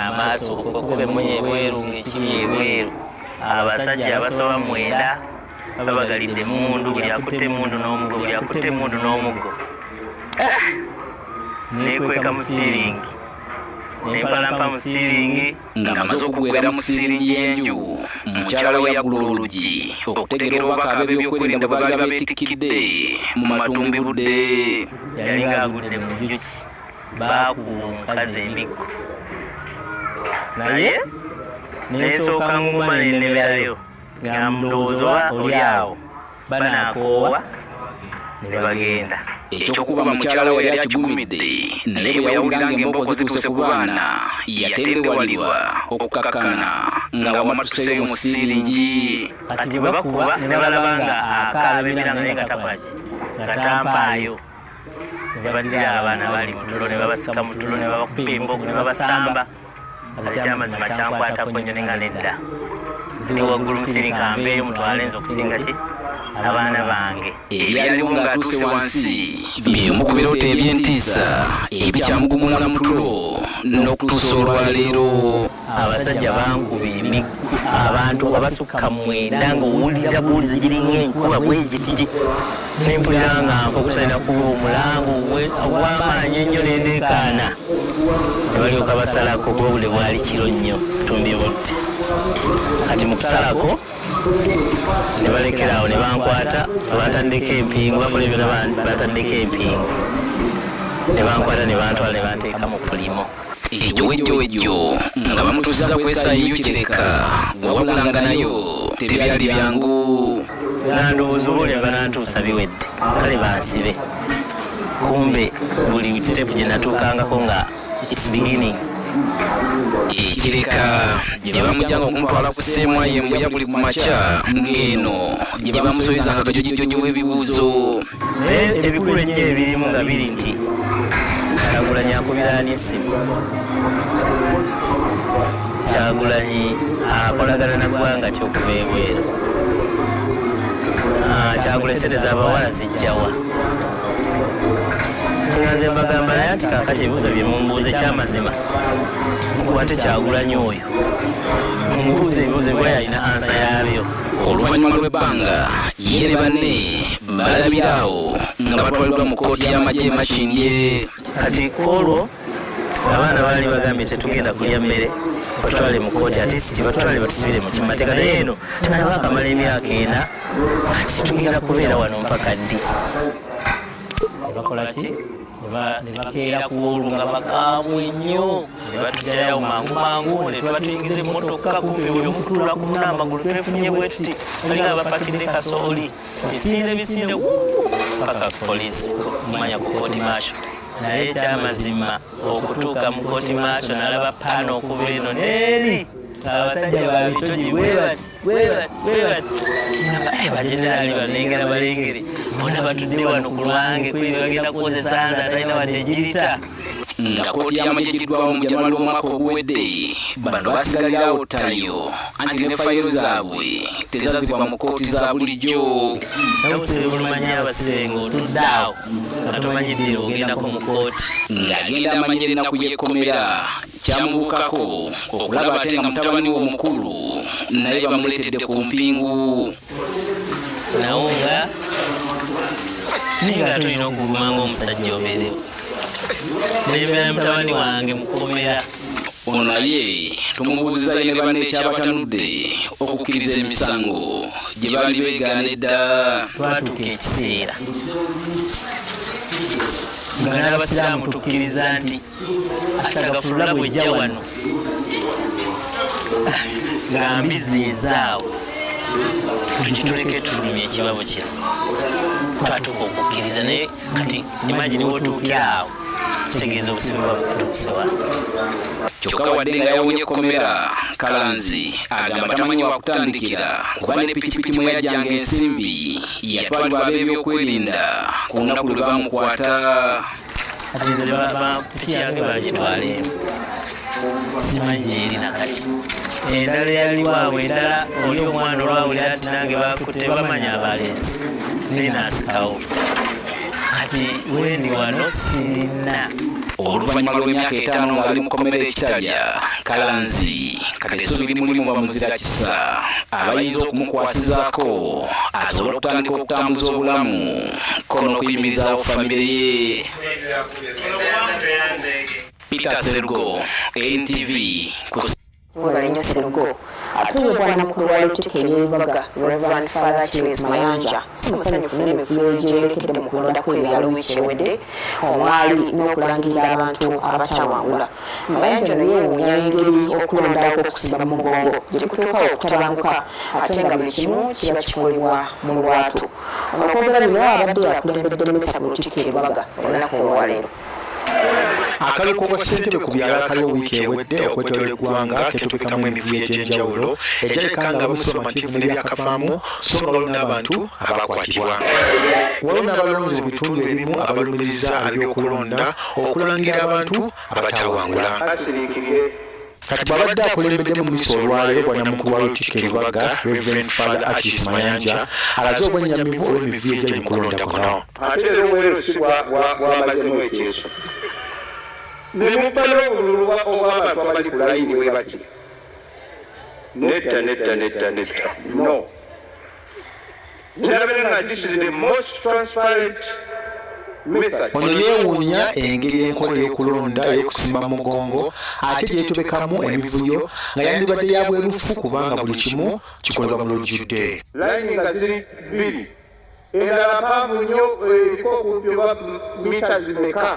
amaaso okube munye bweru ng'ekiri ebweru abasajja abasoba 9 babagalidde emmundu buli akutte emmundu n'omuggo buli akutte emmundu n'omuggo neekweka mu siiringi nempalampa mu siiringi ng'amaze okugwera mu siiringi y'enju mukyala we yaggula oluggi okutegeera obubaka ab'ebyokwerinda bwe baali babeetikkidde mu matumbi budde yali ng'agudde mu njuki baakuba omukazi emiggo naye neesooka nguma neneberayo nga ndowooza oli awo banaakoowa ne bagenda ekyokuba mukyala we yali akigumidde naye bwe yawulira ng'emboko zituuse ku baana yatendewalirwa okukakkana nga wamatuseeyo mu siiringi kati bwe bakuba ne balaba nga akaaba emiranga naye nga takwaki nga tampaayo ne babalira abaana bali mu tulo ne babasika mu tulo ne babakuba embogo ne babasamba kati kyamazima kyankwatako nnyo ne nga nedda ndi waggulu musirinka mbeeyo mutwale nze okusinga ki abaana bange ebyaliwo ng'atuuse wansi byemu ku birooto eby'entiisa ebikyamugumula mu tulo n'okutuusa olwaleero abasajja bankuba emiggo abantu abasukka 9 ng'owuliriza buwulizi giringa enkuba bwegitigi nempulira nga nfa okusalina kuba omulango ogw'amaanyi ennyo nendeekaana ne balyoka basalako kuba obule bwali kiro nnyo tumbibodde kati mu kusalako ne balekerawo ne bankwata bataddeko empingu bakola ebyo bataddeko empingu ne bankwata ne bantwala ne banteeka mu pulimo ejjowejjowejjo nga bamutuusiza kwesaayiyo kireka wabulanga nayo tebyali byangu nandowooza oba olemba nantuusa biwedde kale bansibe kumbe buli kitepu gye natuukangako nga its beginning ekireka gye bamujjanga okumutwala ku sseemwayo embuya buli ku makya ng'eno gye bamusobezanga gajojijoji w'ebibuuzo naye ebikulu ennyo ebirimu nga biri nti Kyagulanyi akubiraani essimu Kyagulanyi akolagana na ggwanga ky'okuva ebweru Kyagulanyi ssente z'abawala zijjawa kinanze mbagamba naye ati kaakati ebibuuzo bye mumbuuze kyamazima mukwate Kyagulanyi oyo mumubuuze ebibuuzo bwe yalina ansa yaabyo oluvannyuma lw'ebbanga ye ne banne balabiraawo nga batwaliddwa mu kkooti y'amagye makindye kati olwo abaana baali bagambye tetugenda kulya mmere batwale mu kkooti ate siti batwale batusibire mu kimateeka naye eno tebanaba akamala emyaka 4 ati tugenda kubeera wano mpaka ddi bakola ki ne bakeera ku olwo nga bakaamu ennyo ne batugyayo mangu mangu ne batuyingiza emmotoka kumpi bwe mutula ku munambagulu twefunye bwe tuti balinga bapakidde kasooli bisinde paka poliisi kumanya ku kooti maasho naye kyamazima okutuuka mu kooti maasho nalaba paano okuva eno neeri abasajja babitogi bwebati bajenerali banengera balengere bona batudde wano ku lwange kweri bagenda kukozesa nze atalina wadde ejirita nga kkooti y'amagyeddwawo mu January omwaka oguwedde bano basigalirawo ttayo anti ne fayiro zaabwe tezazibwa mu kkooti za bulijjo nabusibe bulumanyi abasengo otudde awo nga tomanyiddire ogendako mu kkooti ng'agenda amanye erinaku y'ekkomera kyamubukako okulaba ate nga mutabani we omukulu naye bamuleetedde ku mpingu nawo nga ninga tulina okuguma ng'omusajja obeerewo nayembera mutabani wange mukomera ono naye tumubuuziza ye ne banne ekyabatanudde okukkiriza emisango gye baali beegaana edda twatuuka ekiseera nga n'abasiraamu tukkiriza nti asagafulula bwejja wano nga mbizi ezaawo tugituleke tulumya ekibabo kino twatuuka okukkiriza naye kati imagine wotuuke awo kitegeeza obusibe bwabutuuse wano kyokka wadde nga yawonye ekkomera Kalanzi agamba tamanyi wakutandikira kuba ne pikipiki mwe yajjanga ensimbi yatwalibwa ab'ebyokwerinda ku lunaku lwe bamukwata piki yange bagitwala emu simanyi gyeri nakati endala yaliwaabwe endala oli omwana olwawulira ati nange bakutte bamanya abalenzi naye naasikawo kati wendi wano sirina oluvannyuma lw'emyaka 5 ng'ali mu kkomera ekitalya Kalanzi kati essuubi limulimu bamuzira kisa abayinza okumukwasizaako asobola okutandika okutambuza obulamu kono okuyimirizaawo famire ye. Peter Serugo, NTV. Walinyo Serugo atuye bwana mukulu wa Lutike y'Ebibaga Reverend Father Charles Mayanja simusanyufu n'emivuyo gyerekedde mu kulonda kw'ebyalo wikyewedde omwali n'okulangirira abantu abatawangula. Mayanja ono yeewuunya engeri okulondako okusimba mu mugongo gye kutuuka okutabanguka ate nga buli kimu kiba kikolebwa mu lwatu. Okwogera bino abadde akulembedde mmisa mu Lutike y'Ebibaga olunaku olwaleero. Akaluko kwa ssentebe ku byalo akaliwo wiiki ewedde okwetoolera eggwanga ketupikamu emivuyo egy'enjawulo egyalekanga abamusomativu n'ebyakavaamu so nga waliwo n'abantu abakwatibwa. Waliwo n'abalonzi mu bitundu ebimu abalumiriza ebyokulonda okulangira abantu abatawangula. Kati bw'abadde akulembedde mu misa olwaleero bwannamukulu wa Lutike Ebibaga Reverend Father Charles Mayanja alaze obwennyamivu olw'emivuyo egyali mu kulonda kuno. Ate leero bwerusi bw'amazemu ekyeso ne mubala obululu obw'abantu abali ku layini bwe bati netta no kirabire nga this is the most transparent method. Ono yeewuunya engeri enkola y'okulonda ey'okusimba mugongo ate gyetobekamu emivuyo nga yandibadde ya bwerufu kubanga buli kimu kikolebwa mu lujjudde. Layini nga ziri bbiri endala mpanvu nnyo eriko okumpi oba mita zimeka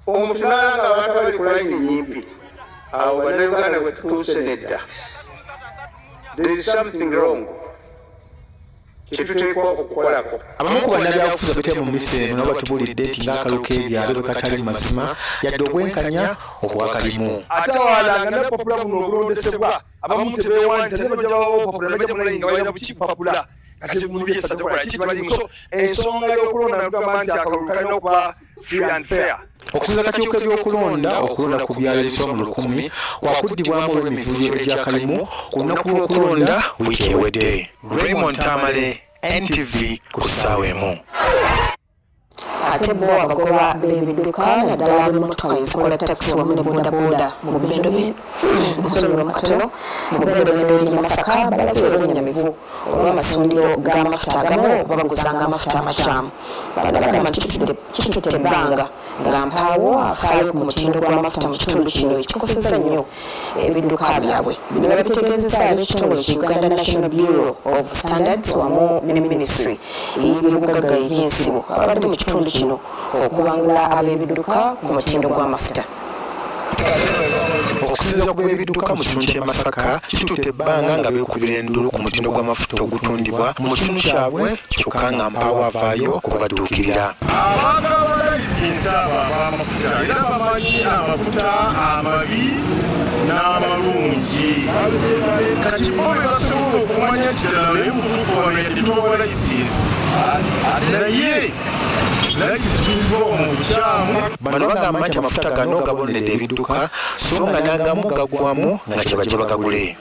omuntu n'alanga abantu abali ku layini nnyimpi awo bannayuganda bwe tutuuse nedda. There is something wrong. Kyetuteekwa okukolako. Abamu ku bannabyabufuzi abetya mu misa eno nabo batubuulidde nti ng'akalu k'ebyalo bwe katali mazima yadde okwenkanya obwakalimu. Ate awalanga ne popula buno obulondesebwa abamu tebeewandiisa ne bajja babawo popula ne bajja mu layini nga balina bukipapula kati mu byesa tekola kitwalimu. So ensonga y'okulonda tugamba nti akalulu kalina okuba free and fair. Okusinza akakiiko k'ebyokulonda okulonda ku byalo ebisoba mu 1000 kwakuddibwamu olw'emivuyo egy'akalimu ku lunaku lw'okulonda wiiki ewedde. Raymond Tamale, NTV ku ssaawa emu. Ate bo abagoba b'ebidduka naddala ab'emmotoka ezikola takisi wamu ne boodabooda mu bbendo musonyiwa mu katono mu bbendo b'e Masaka balaze obwennyamivu olw'amasundiro g'amafuta agamu babaguzanga amafuta amakyamu. Bano bagamba kitutte ebbanga nga mpaawo afaayo ku mutindo gw'amafuta mu kitundu kino ekikosezza nnyo ebidduka byabwe. Bino babitegeezezza ab'ekitongole ki Uganda National Bureau of Standards wamu ne Ministry y'ebyobugagga eby'ensibo abadde mu kitundu kino okubangula ab'ebidduka ku mutindo gw'amafuta. Okusinziira ku b'ebidduka mu kitundu ky'e Masaka kitutte ebbanga nga beekubira endulu ku mutindo gw'amafuta ogutundibwa mu kitundu kyabwe kyokka nga mpaawo avaayo kubadduukirira. Abantu abalisiisa amafuta era bamanyi amafuta amabi n'amalungi. Kati bo be basobola okumanya nti ddala naye mutuufu wano yadde tubawa layisiisi naye bano bagamba nti amafuta gano gabonedde ebidduka so nga n'agamu gaggwamu nga kye bajja bagagule.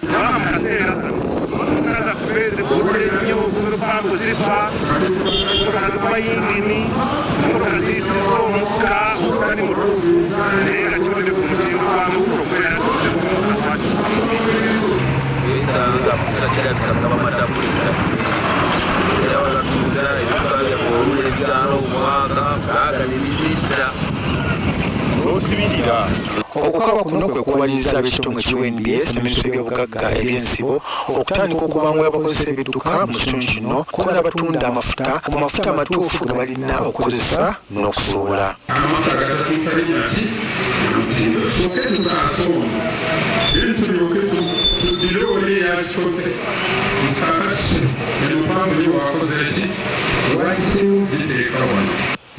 Okukaaba kuno kwe kuwaliriza ab'ekitongole ky'UNBS n'eminisitule y'ebyobugagga eby'ensibo okutandika okubangula abakozesa ebidduka mu kitundu kino kuba n'abatunda amafuta ku mafuta amatuufu ge balina okukozesa n'okusuubula.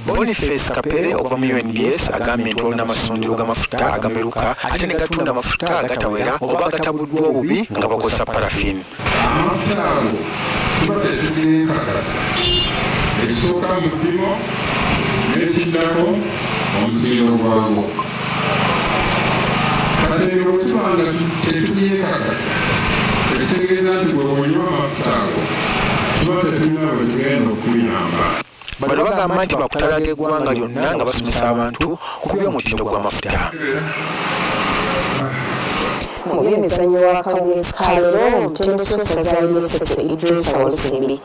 Boniface Kapere ova mu UNBS agambye nti olina amasundiro g'amafuta agameruka ate ne gatunda amafuta agatawera oba agatabuddwa obubi nga bakozesa parafini. Amafuta ago tuba tetugeekakasa ekisooka mu ppimo n'ekiddako omutindo gwago. Kati ebyo bwe tuba nga tetugeekakasa ekitegeeza nti bwe bonywa amafuta ago tuba tetulina bwe tugenda okuyamba. bano bagamba nti bakutalaga eggwanga lyonna nga basomesa abantu ku by'omutindo gw'amafuta. Mu by'emizannyo wa Kawungeezi Kalolo omutemesi w'essaza ly'Essese Idrisa Walusimbi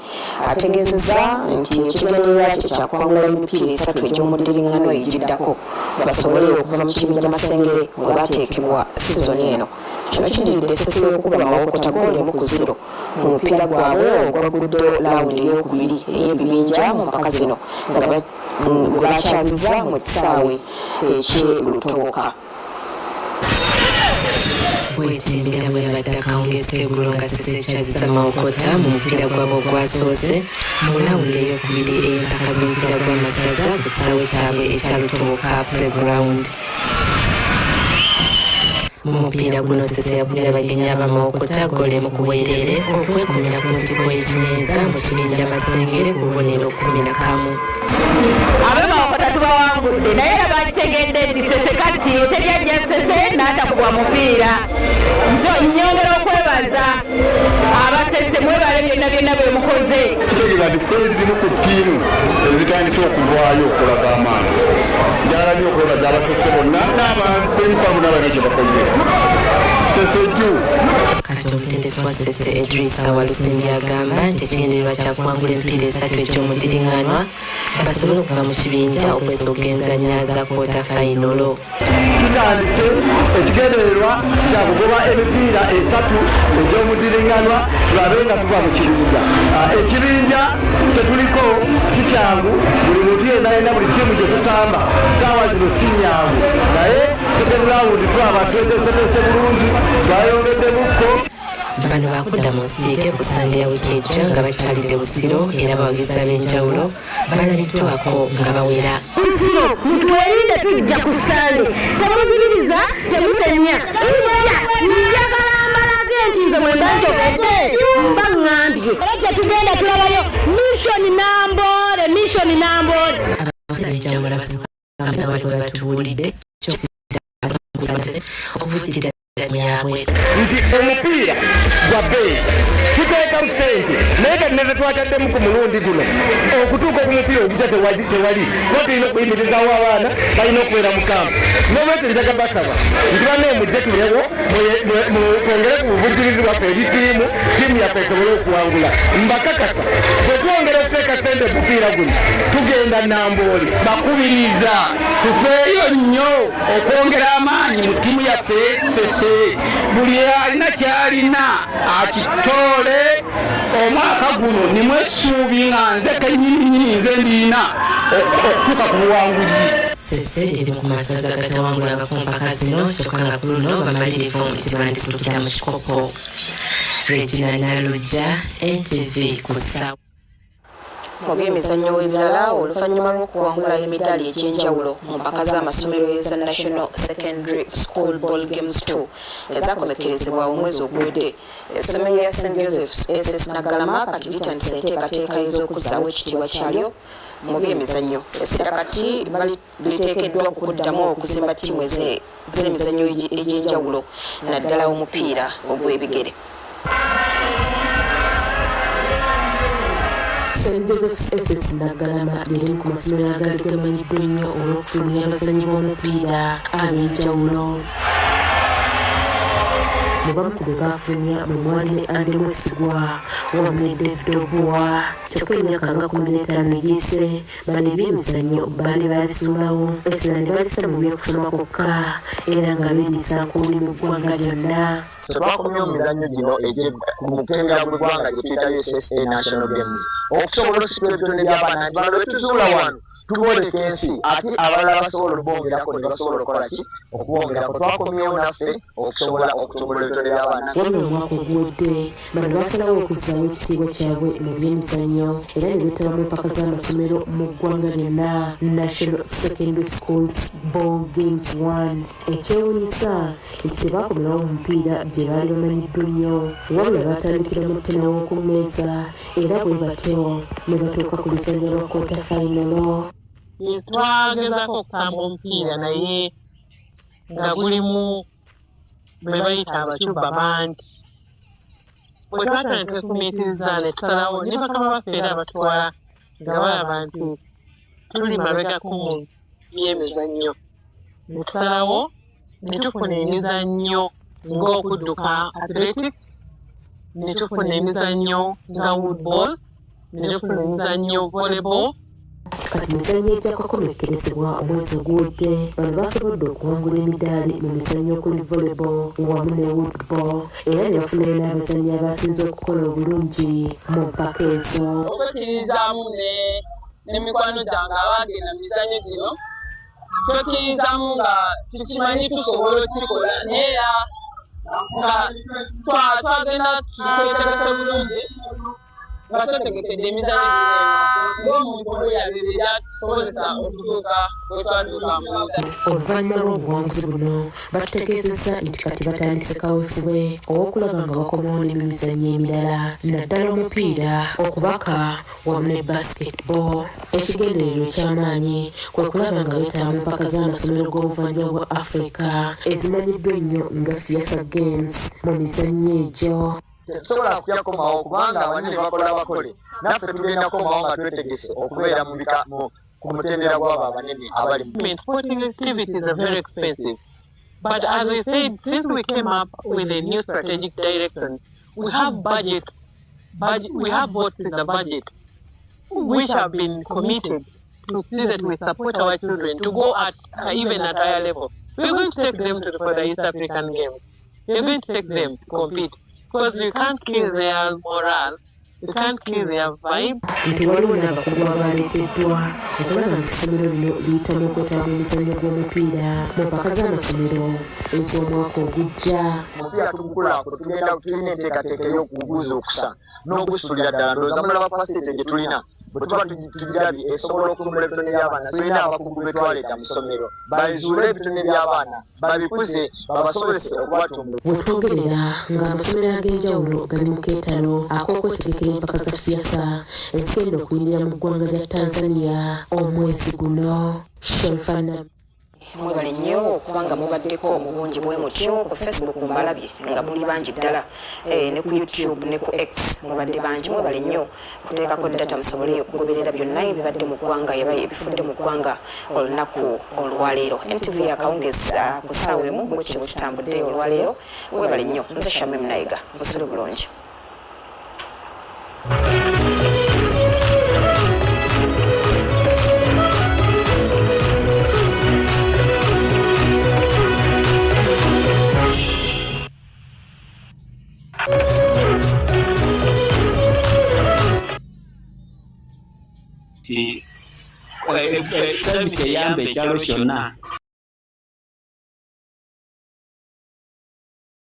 ategeezezza nti ekigendererwa kye kyakwangula emipiira 3 egy'omuddiringano egiddako basobole okuva mu kibinja Masengere mwe bateekebwa sizoni eno. Kino kiddiridde Essese okuba Mawokota goolo 1-0 mu mupiira gwabwe ogwaggudde laawundi ey'okubiri ey'ebibinja mu mpaka zino nga bakyazizza mu kisaawe eky'e Lutooka. Bwetembera bwe yabadde Kawungeezi Teggulo nga Ssese ekyazizza Mawokota mu mupiira gwabwe ogwasoose mu laawundi ey'okubiri ey'empaka z'omupiira gw'amasaza ku kisaawe kyabwe ekya Lutooka Playground. Mu mupiira guno Ssese yagulira bagenyi aba Mawokota goolo 1 ku bwereere okwekumira ku ntiko y'ekimeeza mu kibinja Masengere ku bubonero 11. Abe Mawokota tubawangudde naye era bakitegedde nti Ssese kati eteryajja Ssese n'atakubwa mupiira. Nyongera okwebaza abasese mwebale byonna bye mukoze. Kitegeeza nti ezimu ku ttiimu ezitandise okuvaayo okulaga amaanyi. Njagala nnyo okwebaza abasese bonna n'abemukamu n'abalina gye bakoze. Ssese jju. Kati omutendesi wa Ssese Idrisa Walusimbi agamba nti ekigendererwa kyakuwangula emipiira 3 egy'omuddiringano basobole okuva mu kibinja okwesooka enzannya za kwota fayinolo. Tutandise ekigendererwa kya kugoba emipiira 3 egy'omuddiringano tulabe nga tuva mu kibinja. Ekibinja kye tuliko si kyangu, buli muntu yenna yenna buli ttiimu gye tusamba saawa zino si nnyangu, naye second round twaba tweteeseteese bulungi twayongeddemuko. Bano bakudda mu nsiike ku Sande ya wiiki ejja nga bakyalidde Busiro era abawagizi ab'enjawulo balabiddwako nga bawera. Busiro mutwerinde tujja ku Sande, temuzibiriza temutenya njagala mbalage nti nze mwe mbanjogedde mbaŋŋambye era gye tugenda tulabayo mission Nambole. Ab'enjawulo nga bali batubuulidde okuvujjirira yabwe nti omupiira gwa bbeeyi tuteeka ssente naye kaneze twataddemu ku mulundi guno okutuuka ku mupiira ogujja tewali kuba tulina okuyimirizawo abaana balina okubeera mu kampu. N'olwekyo njaga basaba nti banne mujje tulewo twongere ku buvujjirizi bwaffe eri ttiimu yaffe esobole okuwangula. Mbakakasa bwe twongera okuteeka ssente mu mupiira guno tugenda Nambooli. Bakubiriza tufeeyo nnyo okwongera amaanyi mu ttiimu yaffe Ssese. Buli alina kyalina akitoole omwaka guno nimwe essuubi nga nze kennyini nze ndiina okutuuka ku buwanguzi. Ssese eri ku masaza agatawangulangako mpaka zino kyokka nga ku luno bamalirivu nti bandisitukira mu kikopo. Regina Nalujja, NTV ku ssaawa. Mu by'emizannyo ebirala oluvannyuma lw'okuwangula emidaali egy'enjawulo mu mpaka z'amasomero eza National Secondary School Ball Games 2 ezaakomekerezebwa omwezi oguwedde, essomero lya St. Joseph's SS Naggalama kati litandise enteekateeka ez'okuzzaawo ekitiibwa kyalyo mu by'emizannyo. Essira kati liteekeddwa okuddamu okuzimba ttiimu z'emizannyo egy'enjawulo naddala omupiira ogw'ebigere. St. Joseph's SS Naggalama liri ku masomero agali gamanyiddwa ennyo olw'okufulumya abazannyi b'omupiira ab'enjawulo. Mu bamu ku be baafulumya mwe mwali ne Andy Mwesigwa wamu ne David Obuwa. Kyokka emyaka nga 15 egiyise bano ebyemizannyo baali babisulawo essira ne bazisa mu by'okusoma kwokka era nga beeniisa ku buli mu ggwanga lyonna. Twakomye emizannyo gino mu kutengera mu ggwanga gye tuyita USSA National Games okusobola okusitula ebitone by'abaana nti bano betuzuula wano tubooleka ensi ate abalala basobola okubongerako ne basobola okukola ki okubongerako. Twakomyewo naffe okusobola ebitone by'abaana. Wabula omwaka oguwedde bano basalawo okuzzaawo ekitiibwa kyabwe mu byemizannyo era ne beetaba mu mpaka z'amasomero mu ggwanga lyonna National Secondary Schools Ball Games 1. Ekyewuunyisa nti tebaakomerawo mu mupiira gye baali bamanyiddwa ennyo wabula batandikira mu ttene w'oku mmeeza era bwe batyo ne batuuka ku luzannya lwa kwota fayinolo. Twagezako okukamba omupiira naye nga gulimu be bayita abacuba bangi. Bwe twatandika kumiitiriza ne tusalawo ne bakama baffe era abatwala nga balaba nti tuli mabegako mu byemizannyo ne tusalawo ne tufuna emizannyo ng'okudduka athletics ne tufuna emizannyo nga woodball ne tufuna emizannyo volleyball. Kati mizannyo ejja kukomekkerezebwa omwezi oguwedde bano basobodde okuwangula emidaali mu mizannyo okuli volleyball wamu ne woodball era ne bafunayo n'abazannyi abasinze okukola obulungi mu mpaka ezo. Okwekkiririzaamu ne mikwano gyange abaagenda mu mizannyo gino twekkiririzaamu nga tukimanyi tusobola okukikola naye era nga twagenda twetegese bulungi nga twetegekedde emizannyo ng'omuntu oyo yabeerera tusobozesa okutuuka bwe twatuuka mu mizannyo. Oluvannyuma lw'obuwanguzi buno batutegeezezza nti kati batandise kaweefube ow'okulaba nga bakomawo n'emizannyo emirala naddala omupiira okubaka wamu ne basketball. Ekigendererwa eky'amaanyi kwe kulaba nga beetaba mu mpaka z'amasomero g'obuvanjuba bwa Africa ezimanyiddwa ennyo nga Fiesta Games mu mizannyo egyo. Tetusobola kuyakomawo kubanga abanene bakola bakole naffe tugenda komawo nga twetegese okubeera ku mutendera gw'abo abanene abali mu. Sporting activities are very expensive, but as I said, since we came up with a new strategic direction, we have budgets. We have votes in the budget which have been committed to see that we support our children to go at even at higher level. We're going to take them for the East African Games. We're going to take them to compete. Because you can't kill their morale, you can't kill their vibe. Nti waliwo n'abakugu abaaleeteddwa okulaba nti essomero lino liyitamu okwetaba mu mizannyo gw'omupiira mu mpaka z'amasomero ez'omwaka ogujja. Omupiira tugukulaako tugenda tulina enteekateeka ey'okuguza okusa n'ogusitulira ddala ndowooza mulaba fasite gye tulina bwe tuba tugirabye esobola okutumbula ebitone by'abaana tulina abakugu be twaleeta mu ssomero babizuule ebitone by'abaana babikuze babasobozese okubatumbula. Bwe twogerera ng'amasomero ag'enjawulo gali mu keetalo ak'okwetegekera empaka za Fiesta ezigenda okuyingira mu ggwanga lya Tanzania omwezi guno. Sherifana mwebale nnyo okubanga mubaddeko mu bungi bwe mutyo ku Facebook mbalabye nga muli bangi ddala ne ku YouTube ne ku X mubadde bangi. Mwebale nnyo kuteekako data musobole okugoberera byonna ebibadde mu ggwanga ebifudde mu ggwanga olunaku olwaleero. NTV akawungeza ku ssaawa emu bwe kityo bwe tutambudde olwaleero. Mwebale nnyo. Nze Shamim Nayiga busule bulungi. Service eyamba ekyalo kyonna